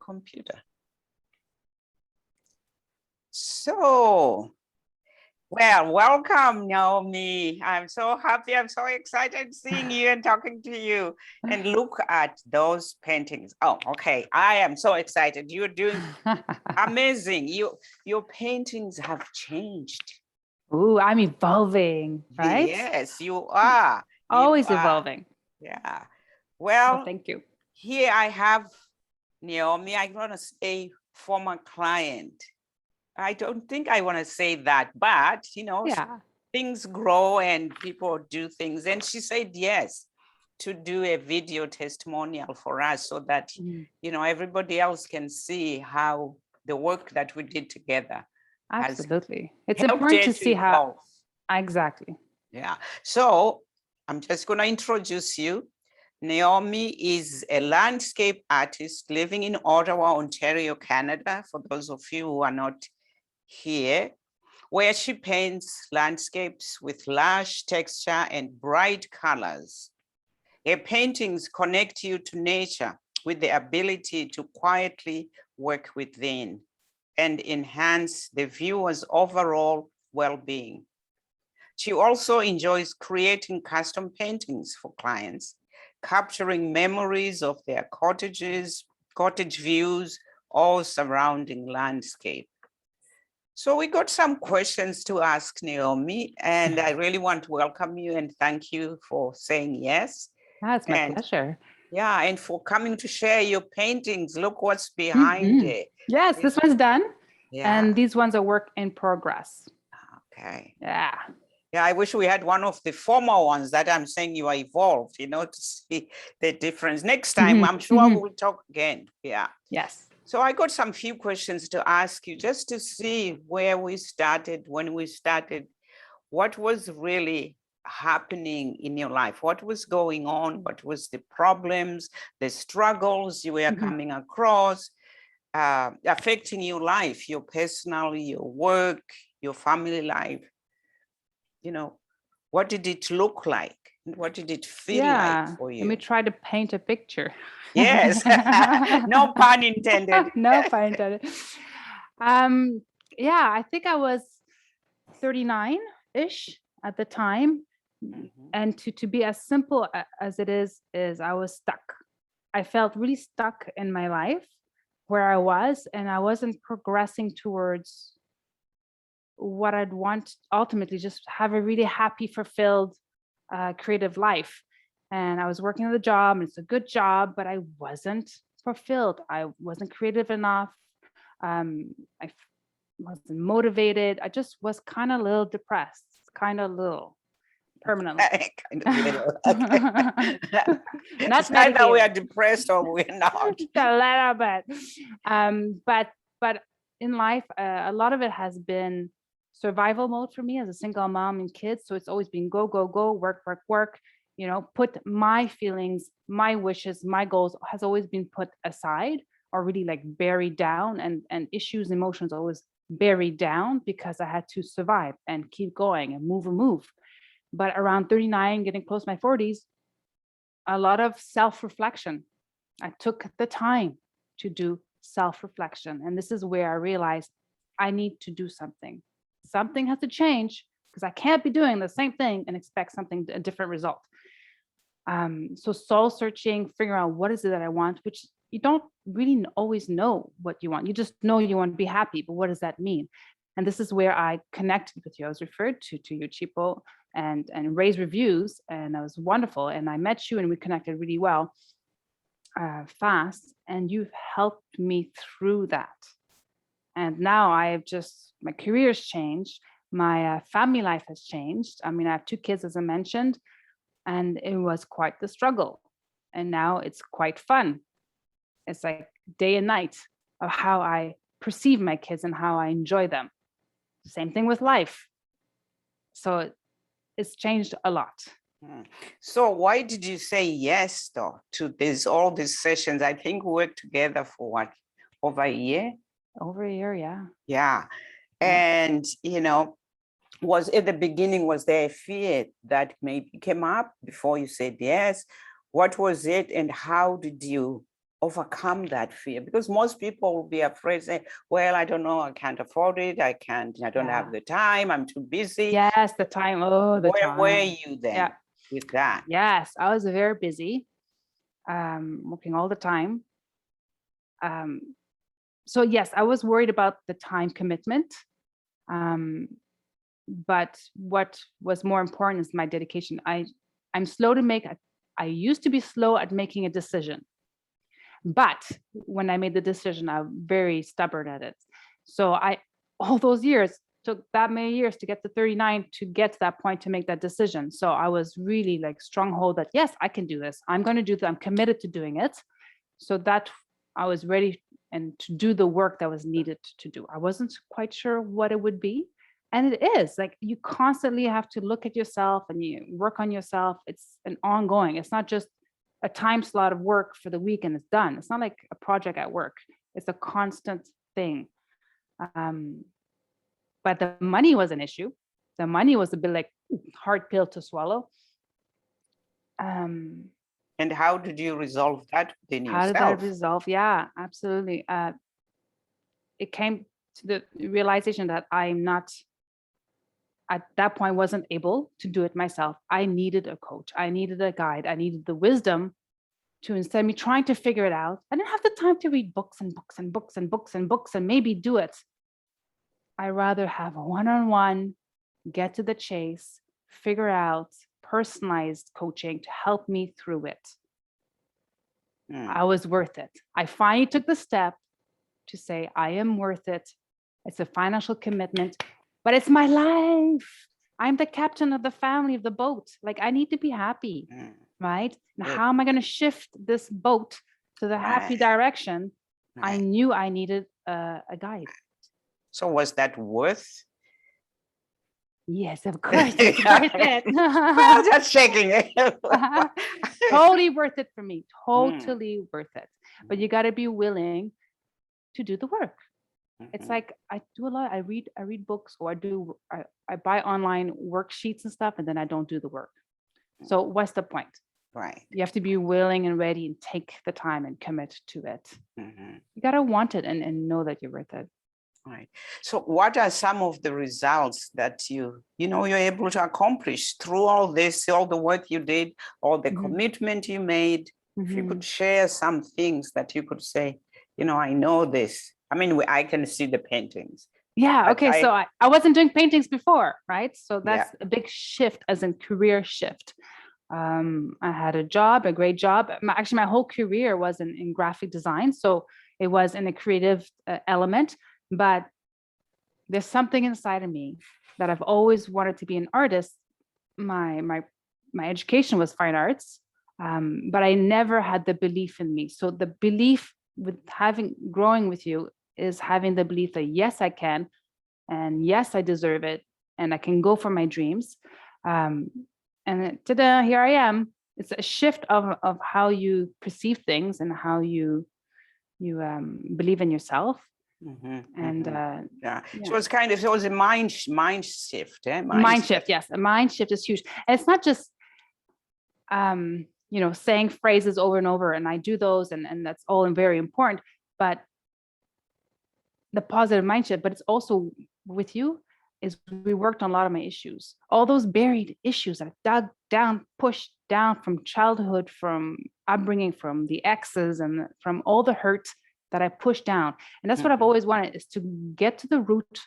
computer. So, well, welcome, Noemie. I'm so happy. I'm so excited seeing you and talking to you. And look at those paintings. Oh, okay. I am so excited. You're doing amazing. Your paintings have changed. Ooh, I'm evolving, right? Yes, you are. Always evolving. Yeah. Well, thank you. Here I have Noemie. I want to say former client. I don't think I want to say that, but things grow and people do things. And she said yes to do a video testimonial for us so that everybody else can see how the work that we did together. Absolutely. It's important to see how. Exactly. Yeah. So I'm just going to introduce you. Noemie is a landscape artist living in Ottawa, Ontario, Canada, for those of you who are not here, where she paints landscapes with lush texture and bright colors. Her paintings connect you to nature with the ability to quietly work within and enhance the viewer's overall well-being. She also enjoys creating custom paintings for clients, capturing memories of their cottage views, or surrounding landscape. So we got some questions to ask Noemie, and I really want to welcome you and thank you for saying yes. That's my pleasure. Yeah, and for coming to share your paintings. Look what's behind it. Yes, this one's done. Yeah. And these ones are work in progress. Okay. Yeah. Yeah, I wish we had one of the former ones that I'm saying you are evolved, to see the difference. Next time, I'm sure we'll talk again. Yeah. Yes. So I got some few questions to ask you just to see where we started, when we started, what was really happening in your life, what was going on, what was the problems, the struggles you were coming across, affecting your life, your personal, your work, your family life. What did it look like? What did it feel like for you? Let me try to paint a picture. Yes, no pun intended. No pun intended. Yeah, I think I was 39-ish at the time. And to be as simple as it is I was stuck. I felt really stuck in my life where I was, and I wasn't progressing towards what I'd want ultimately, just have a really happy, fulfilled, creative life. And I was working at a job, and it's a good job, but I wasn't fulfilled. I wasn't creative enough. I wasn't motivated. I just was kind of a little depressed, kind of little, permanently. Kind of little. Okay. Not that we are depressed or we're not. A little bit. But in life, a lot of it has been survival mode for me as a single mom and kids. So it's always been go, go, go, work, work, work. Put my feelings, my wishes, my goals has always been put aside or really like buried down, and issues, emotions always buried down because I had to survive and keep going and move. But around 39, getting close to my 40s, a lot of self-reflection. I took the time to do self-reflection. And this is where I realized I need to do something. Something has to change because I can't be doing the same thing and expect a different result. So soul searching, figuring out what is it that I want, which you don't really always know what you want. You just know you want to be happy, but what does that mean? And this is where I connected with you. I was referred to you, Chipo, and Ray's reviews, and that was wonderful. And I met you and we connected really well, fast, and you've helped me through that. And now my career's changed. My family life has changed. I mean, I have 2 kids, as I mentioned, and it was quite the struggle. And now it's quite fun. It's like day and night of how I perceive my kids and how I enjoy them. Same thing with life. So it's changed a lot. So why did you say yes, though, to all these sessions? I think we worked together for what, over a year? Over a year, yeah. Yeah. And, was at the beginning, was there a fear that maybe came up before you said yes? What was it and how did you overcome that fear? Because most people will be afraid, say, well, I don't know, I can't afford it, I don't have the time, I'm too busy. Yes, the time. Oh, the Where time. were you then Yeah. with that? Yes, I was very busy, working all the time. So yes, I was worried about the time commitment. But what was more important is my dedication. I'm slow to make, I used to be slow at making a decision. But when I made the decision, I'm very stubborn at it. So all those years, took that many years to get to 39 to get to that point to make that decision. So I was really like stronghold that, yes, I can do this. I'm going to do that. I'm committed to doing it. So that I was ready and to do the work that was needed to do. I wasn't quite sure what it would be. And it is like you constantly have to look at yourself and you work on yourself. It's an ongoing, it's not just a time slot of work for the week and it's done. It's not like a project at work. It's a constant thing. But the money was an issue. The money was a bit like hard pill to swallow. And how did you resolve that within yourself? How did that resolve? Yeah, absolutely. It came to the realization that I'm not, at that point, wasn't able to do it myself. I needed a coach. I needed a guide. I needed the wisdom to, instead of me trying to figure it out, I didn't have the time to read books and books and books and books and books and maybe do it. I rather have a one-on-one, get to the chase, figure out personalized coaching to help me through it. I was worth it. I finally took the step to say, I am worth it. It's a financial commitment, but it's my life. I'm the captain of the family, of the boat. Like, I need to be happy, right? And how am I going to shift this boat to the happy direction? I knew I needed a guide. So was that worth? Yes, of course, it's worth it. Well, just checking it. Totally worth it for me. Totally worth it. But you got to be willing to do the work. It's like I do a lot. I read books, or I buy online worksheets and stuff, and then I don't do the work. So what's the point? Right. You have to be willing and ready and take the time and commit to it. You got to want it and know that you're worth it. Right. So what are some of the results that you're able to accomplish through all this, all the work you did, all the commitment you made? If you could share some things that you could say, I know this. I mean, I can see the paintings. Yeah. Okay. So I wasn't doing paintings before, right? So that's a big shift, as in career shift. I had a job, a great job. Actually, my whole career was in graphic design. So it was in a creative element. But there's something inside of me that I've always wanted to be an artist. My education was fine arts, but I never had the belief in me. So the belief with growing with you is having the belief that yes, I can, and yes, I deserve it, and I can go for my dreams. And ta-da, here I am. It's a shift of how you perceive things and how you believe in yourself. And so it's it was a mind shift. Mind shift, yes. A mind shift is huge. And it's not just saying phrases over and over, and I do those, and that's all very important, but the positive mind shift. But it's also with you is we worked on a lot of my issues, all those buried issues that I dug down, pushed down from childhood, from upbringing, from the exes, and from all the hurt that I pushed down. And that's what I've always wanted, is to get to the root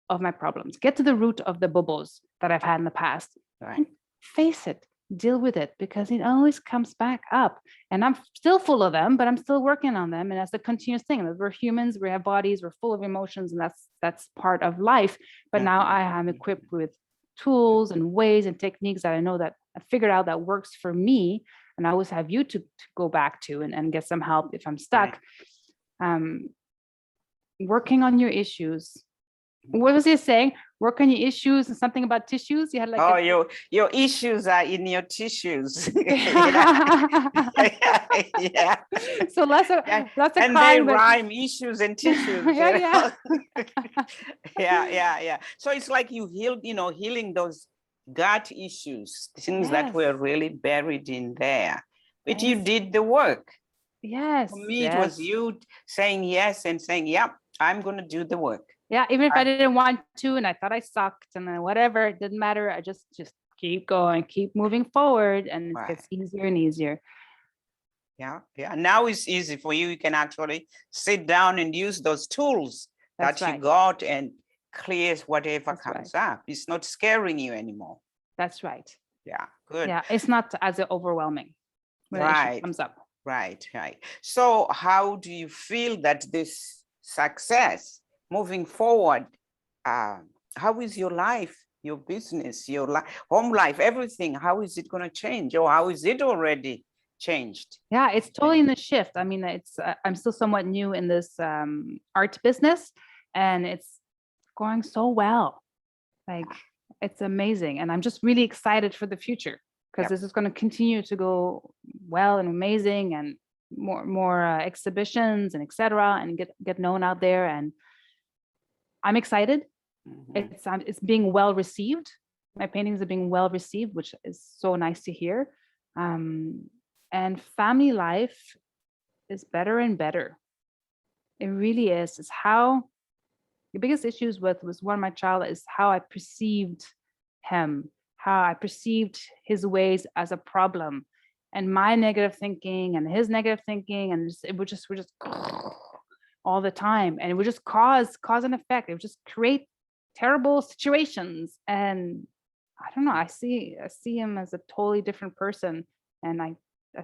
of my problems, get to the root of the bubbles that I've had in the past, and face it, deal with it, because it always comes back up. And I'm still full of them, but I'm still working on them. And that's a continuous thing. We're humans, we have bodies, we're full of emotions, and that's part of life. But now I am equipped with tools and ways and techniques that I know that I figured out that works for me. And I always have you to go back to and get some help if I'm stuck. Working on your issues. What was he saying? Work on your issues and something about tissues. You had like your issues are in your tissues. So lots of and they rhyme, issues and tissues. So it's like you healed, healing those gut issues, things that were really buried in there. But you did the work. Yes. For me, it was you saying yes and saying, "Yep, I'm going to do the work." Yeah, even if I didn't want to, and I thought I sucked, and then whatever, it didn't matter. I just keep going, keep moving forward, and it gets easier and easier. Yeah, yeah. Now it's easy for you. You can actually sit down and use those tools that you got and clears whatever comes up. It's not scaring you anymore. That's right. Yeah, good. Yeah, it's not as overwhelming when an issue comes up. Right, right. So how do you feel that this success moving forward, how is your life, your business, your home life, everything, how is it going to change, or how is it already changed? Yeah, it's totally in the shift. I mean, it's I'm still somewhat new in this art business, and it's going so well. Like, it's amazing, and I'm just really excited for the future, because this is going to continue to go well and amazing, and more exhibitions and etc., and get known out there, and I'm excited. It's being well received. My paintings are being well received, which is so nice to hear. And family life is better and better. It really is. It's how the biggest issues was one, my child, is how I perceived him, how I perceived his ways as a problem, and my negative thinking and his negative thinking, and we're just all the time, and it would just cause and effect. It would just create terrible situations, and I don't know. I see him as a totally different person, and I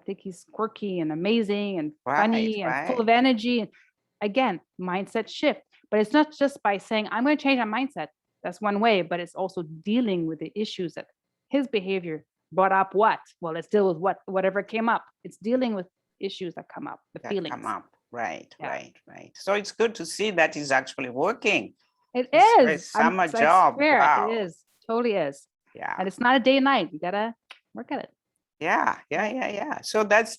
think he's quirky and amazing and funny and full of energy. And again, mindset shift. But it's not just by saying, I'm going to change my mindset. That's one way, but it's also dealing with the issues that his behavior brought up. What? Well, let's deal with whatever came up. It's dealing with issues that come up, the feelings. Come up. Right. So it's good to see that it's actually working. It is. It's a summer job. Wow. It is. Totally is. Yeah. And it's not a day and night. You gotta work at it. Yeah. So that's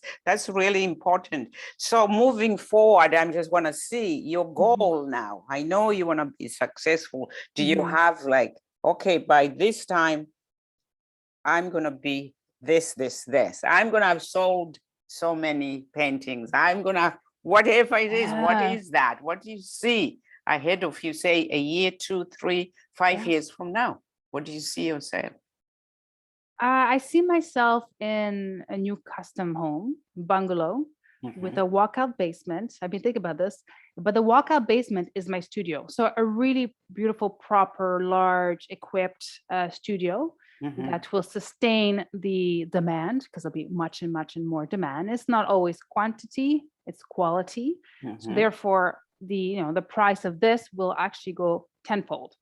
really important. So moving forward, I just want to see your goal now. I know you want to be successful. Do you have like, okay, by this time, I'm going to be this. I'm going to have sold so many paintings. I'm going to, whatever it is, what is that? What do you see ahead of you, say a year, 2, 3, 5 years from now? What do you see yourself? I see myself in a new custom home, bungalow, with a walkout basement. I've been thinking about this, but the walkout basement is my studio. So a really beautiful, proper, large, equipped studio that will sustain the demand, because there'll be much and more demand. It's not always quantity, it's quality. So therefore, the price of this will actually go tenfold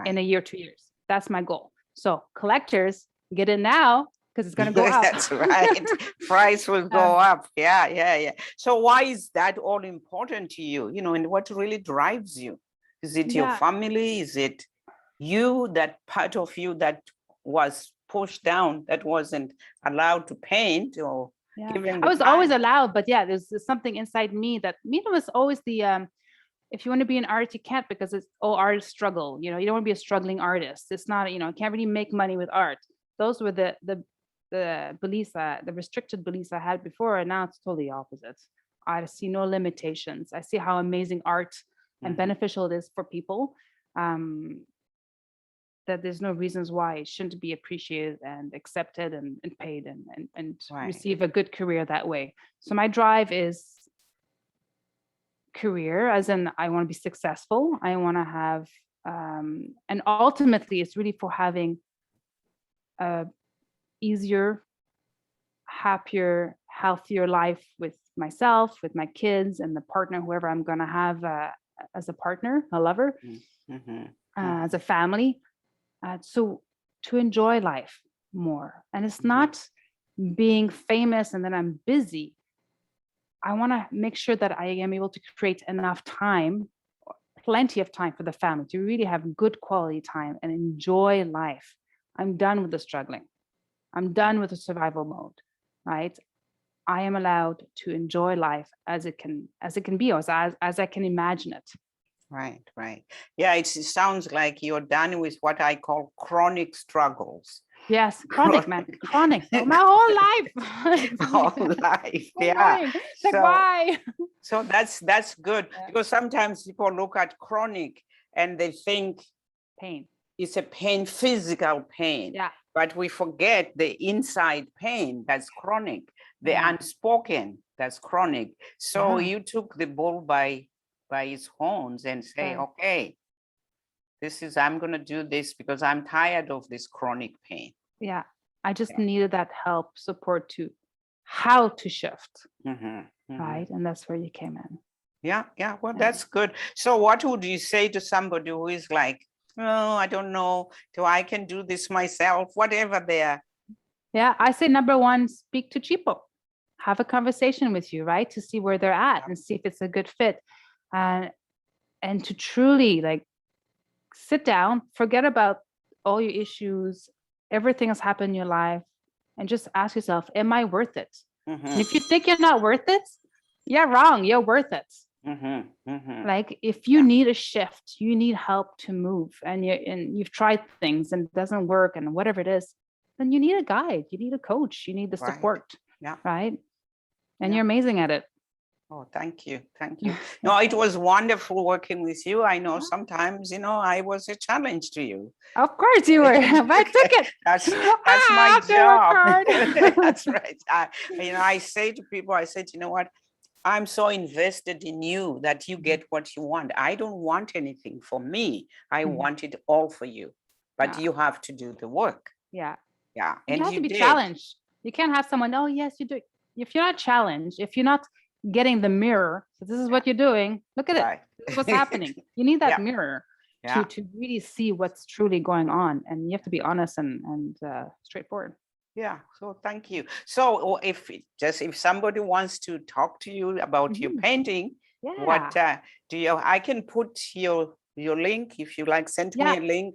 in a year, 2 years. That's my goal. So collectors, get in now, because it's going to go up. That's right. Price will go up. Yeah. So why is that all important to you? And what really drives you? Is it your family? Is it you, that part of you that was pushed down, that wasn't allowed to paint? Or given I was always allowed, but there's something inside me that was always the if you want to be an artist, you can't, because it's all artists struggle. You don't want to be a struggling artist. It's not, can't really make money with art. Those were the beliefs, the restricted beliefs I had before, and now it's totally opposite. I see no limitations. I see how amazing art and beneficial it is for people. That there's no reasons why it shouldn't be appreciated and accepted and paid and receive a good career that way. So my drive is career, as in I want to be successful. I want to have, and ultimately it's really for having a easier, happier, healthier life with myself, with my kids, and the partner, whoever I'm going to have as a partner, a lover, as a family. So to enjoy life more. And it's not being famous and then I'm busy. I want to make sure that I am able to create enough time, plenty of time for the family, to really have good quality time and enjoy life. I'm done with the struggling. I'm done with the survival mode, right? I am allowed to enjoy life as it can be, or as I can imagine it. Right. Yeah, it sounds like you're done with what I call chronic struggles. Yes, chronic, man, chronic. Oh, my whole life. Whole life. Whole Yeah. life. It's like, So, why? so that's good, Yeah. because sometimes people look at chronic and they think Pain. it's a pain, physical pain. Yeah. But we forget the inside pain, that's chronic, the Yeah. unspoken, that's chronic. So Yeah. you took the bull by its horns and say, Right. okay, I'm going to do this because I'm tired of this chronic pain. Yeah. I just Yeah. needed that help, support to how to shift. Mhm, mhm. Right. And that's where you came in. Yeah, yeah. Well, Yeah. that's good. So what would you say to somebody who is like, oh, I don't know, I can do this myself, whatever they are. Yeah. I say number one, speak to Chipo. Have a conversation with you, right? To see where they're at and see if it's a good fit. And to truly like sit down, forget about all your issues, everything that's happened in your life, and just ask yourself, am I worth it? Mhm, And if you think you're not worth it, you're wrong. You're worth it. mhm, mhm. Like if you Yeah. need a shift, you need help to move, and you've tried things and it doesn't work, and whatever it is, then you need a guide, you need a coach, you need the Right. support, Yeah. right? And Yeah. you're amazing at it. Oh, thank you. Thank you. No, it was wonderful working with you. I know sometimes, I was a challenge to you. Of course you were, but I took it. That's I my have to work job. hard. That's right. I say to people, I said, you know what? I'm so invested in you that you get what you want. I don't want anything for me. I Mhm. want it all for you. But Yeah. you have to do the work. Yeah. Yeah. You And have to you be did. challenged. You can't have someone, oh, yes, you do. If you're not challenged, if you're not getting the mirror, so this is what you're doing, look at it. Right. This is what's happening. You need that Yeah. mirror Yeah. to really see what's truly going on. And you have to be honest and straightforward. Yeah. So thank you. So if somebody wants to talk to you about your Mhm. painting, what Yeah. do you? I can put your link if you like. Send me Yeah. a link.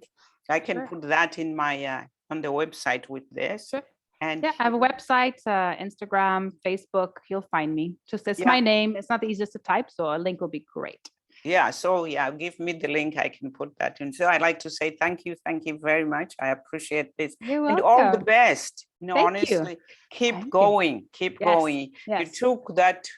I can Sure. put that in my on the website with this. Sure. And Yeah, I have a website, Instagram, Facebook. You'll find me. Just it's Yeah. my name. It's not the easiest to type, so a link will be great. yeah. So yeah, give me the link. I can put that in. So I'd like to say thank you very much. I appreciate this, You're and all the welcome. best. Thank you. Honestly, keep Thank you. going. Keep Yes. going. You Yes. took that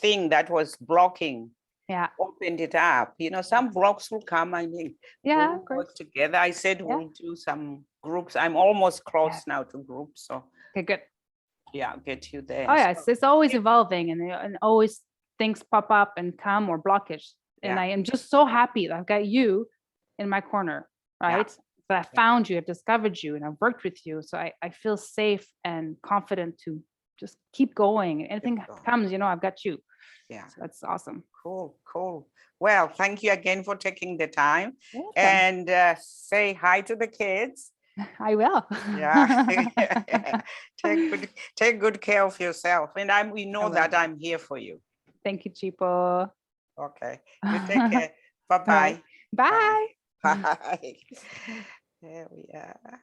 thing that was blocking, Yeah. opened it up. Some blocks will come. I mean, Yeah, we'll of course. work together. I said Yeah. we'll do some groups. I'm almost close Yeah. now to groups. So Okay, good. yeah, I'll get you there. Oh, yeah, So, it's always evolving and always things pop up and come or blockage. And Yeah. I am just so happy that I've got you in my corner, right? That I found you, I've discovered you, and I've worked with you. So I feel safe and confident to just keep going. Anything going. comes, I've got you. Yeah. So that's awesome. Cool. Well, thank you again for taking the time. You're welcome. And say hi to the kids. I will. Yeah. Take good care of yourself. And we know will. that I'm here for you. Thank you, Chipo. Okay. You take care. Bye-bye. Bye. Bye. There we are.